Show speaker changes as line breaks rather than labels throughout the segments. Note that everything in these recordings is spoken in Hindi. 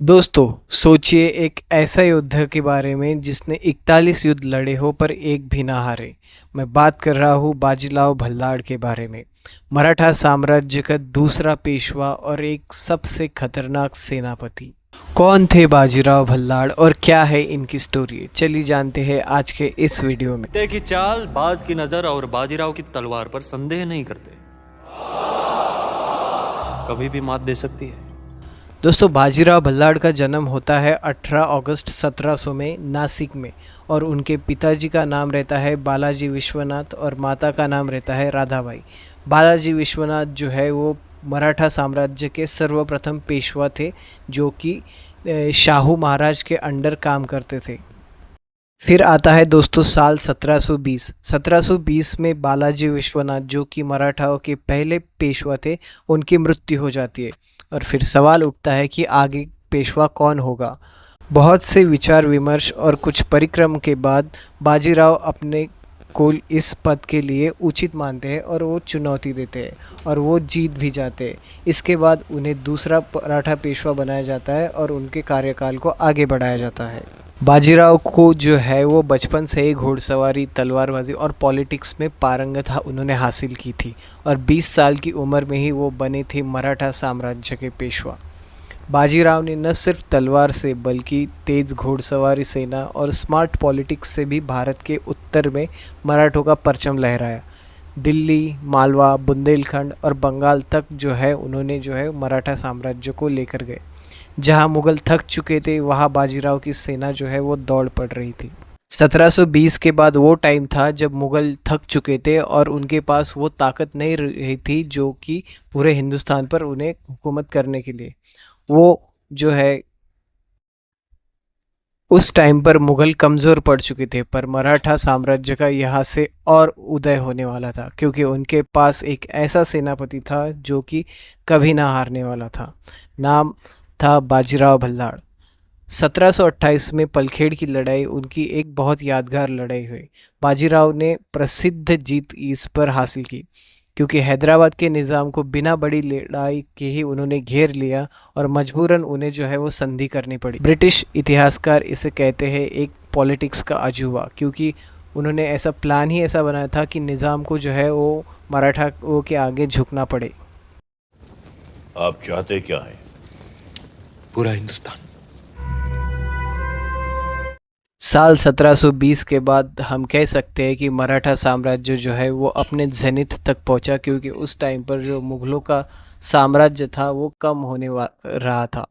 दोस्तों, सोचिए एक ऐसा योद्धा के बारे में जिसने 41 युद्ध लड़े हो पर एक भी ना हारे। मैं बात कर रहा हूँ बाजीराव भल्लाड़ के बारे में। मराठा साम्राज्य का दूसरा पेशवा और एक सबसे खतरनाक सेनापति। कौन थे बाजीराव भल्लाड़ और क्या है इनकी स्टोरी? चलिए जानते हैं आज के इस वीडियो में।
कुत्ते की चाल, बाज की नजर और बाजीराव की तलवार पर संदेह नहीं करते। कभी भी मात दे सकती है।
दोस्तों, बाजीराव भल्लाड़ का जन्म होता है 18 अगस्त 1700 में नासिक में और उनके पिताजी का नाम रहता है बालाजी विश्वनाथ और माता का नाम रहता है राधाबाई। बालाजी विश्वनाथ जो है वो मराठा साम्राज्य के सर्वप्रथम पेशवा थे, जो कि शाहू महाराज के अंडर काम करते थे। फिर आता है दोस्तों साल 1720। 1720 में बालाजी विश्वनाथ, जो कि मराठाओं के पहले पेशवा थे, उनकी मृत्यु हो जाती है और फिर सवाल उठता है कि आगे पेशवा कौन होगा। बहुत से विचार विमर्श और कुछ परिक्रम के बाद बाजीराव अपने को इस पद के लिए उचित मानते हैं और वो चुनौती देते हैं और वो जीत भी जाते हैं। इसके बाद उन्हें दूसरा मराठा पेशवा बनाया जाता है और उनके कार्यकाल को आगे बढ़ाया जाता है। बाजीराव को जो है वो बचपन से ही घोड़सवारी, तलवारबाजी और पॉलिटिक्स में पारंगत उन्होंने हासिल की थी और 20 साल की उम्र में ही वो बने थे मराठा साम्राज्य के पेशवा। बाजीराव ने न सिर्फ तलवार से बल्कि तेज़ घोड़सवारी, सेना और स्मार्ट पॉलिटिक्स से भी भारत के उत्तर में मराठों का परचम लहराया। दिल्ली, मालवा, बुंदेलखंड और बंगाल तक जो है उन्होंने जो है मराठा साम्राज्य को लेकर गए। जहां मुगल थक चुके थे वहां बाजीराव की सेना जो है वो दौड़ पड़ रही थी। 1720 के बाद वो टाइम था जब मुगल थक चुके थे और उनके पास वो ताकत नहीं रही थी जो कि पूरे हिंदुस्तान पर उन्हें हुकूमत करने के लिए। वो जो है उस टाइम पर मुगल कमज़ोर पड़ चुके थे, पर मराठा साम्राज्य का यहाँ से और उदय होने वाला था क्योंकि उनके पास एक ऐसा सेनापति था जो कि कभी ना हारने वाला था। नाम था बाजीराव भल्लाड़। 1728 में पलखेड़ की लड़ाई उनकी एक बहुत यादगार लड़ाई हुई। बाजीराव ने प्रसिद्ध जीत इस पर हासिल की क्योंकि हैदराबाद के निज़ाम को बिना बड़ी लड़ाई के ही उन्होंने घेर लिया और मजबूरन उन्हें जो है वो संधि करनी पड़ी। ब्रिटिश इतिहासकार इसे कहते हैं एक पॉलिटिक्स का अजूबा, क्योंकि उन्होंने ऐसा प्लान ही ऐसा बनाया था कि निज़ाम को जो है वो मराठाओं के आगे झुकना पड़े।
आप चाहते क्या हैं?
पूरा हिंदुस्तान।
साल 1720 के बाद हम कह सकते हैं कि मराठा साम्राज्य जो है वो अपने जेनिथ तक पहुंचा, क्योंकि उस टाइम पर जो मुग़लों का साम्राज्य था वो कम होने रहा था।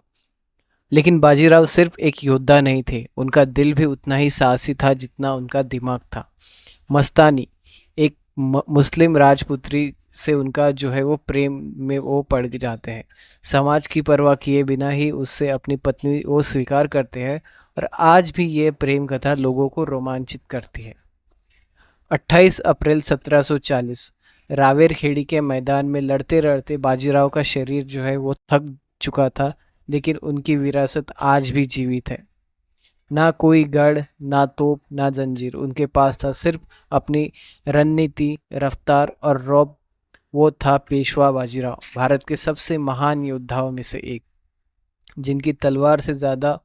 लेकिन बाजीराव सिर्फ एक योद्धा नहीं थे, उनका दिल भी उतना ही साहसी था जितना उनका दिमाग था। मस्तानी, एक मुस्लिम राजपुत्री से उनका जो है वो प्रेम में वो पड़ जाते हैं। समाज की परवाह किए बिना ही उससे अपनी पत्नी वो स्वीकार करते हैं और आज भी ये प्रेम कथा लोगों को रोमांचित करती है। 28 अप्रैल 1740 रावेरखेड़ी के मैदान में लड़ते लड़ते बाजीराव का शरीर जो है वो थक चुका था, लेकिन उनकी विरासत आज भी जीवित है। ना कोई गढ़, ना तोप, ना जंजीर उनके पास था, सिर्फ अपनी रणनीति, रफ्तार और रौब। वो था पेशवा बाजीराव, भारत के सबसे महान योद्धाओं में से एक, जिनकी तलवार से ज़्यादा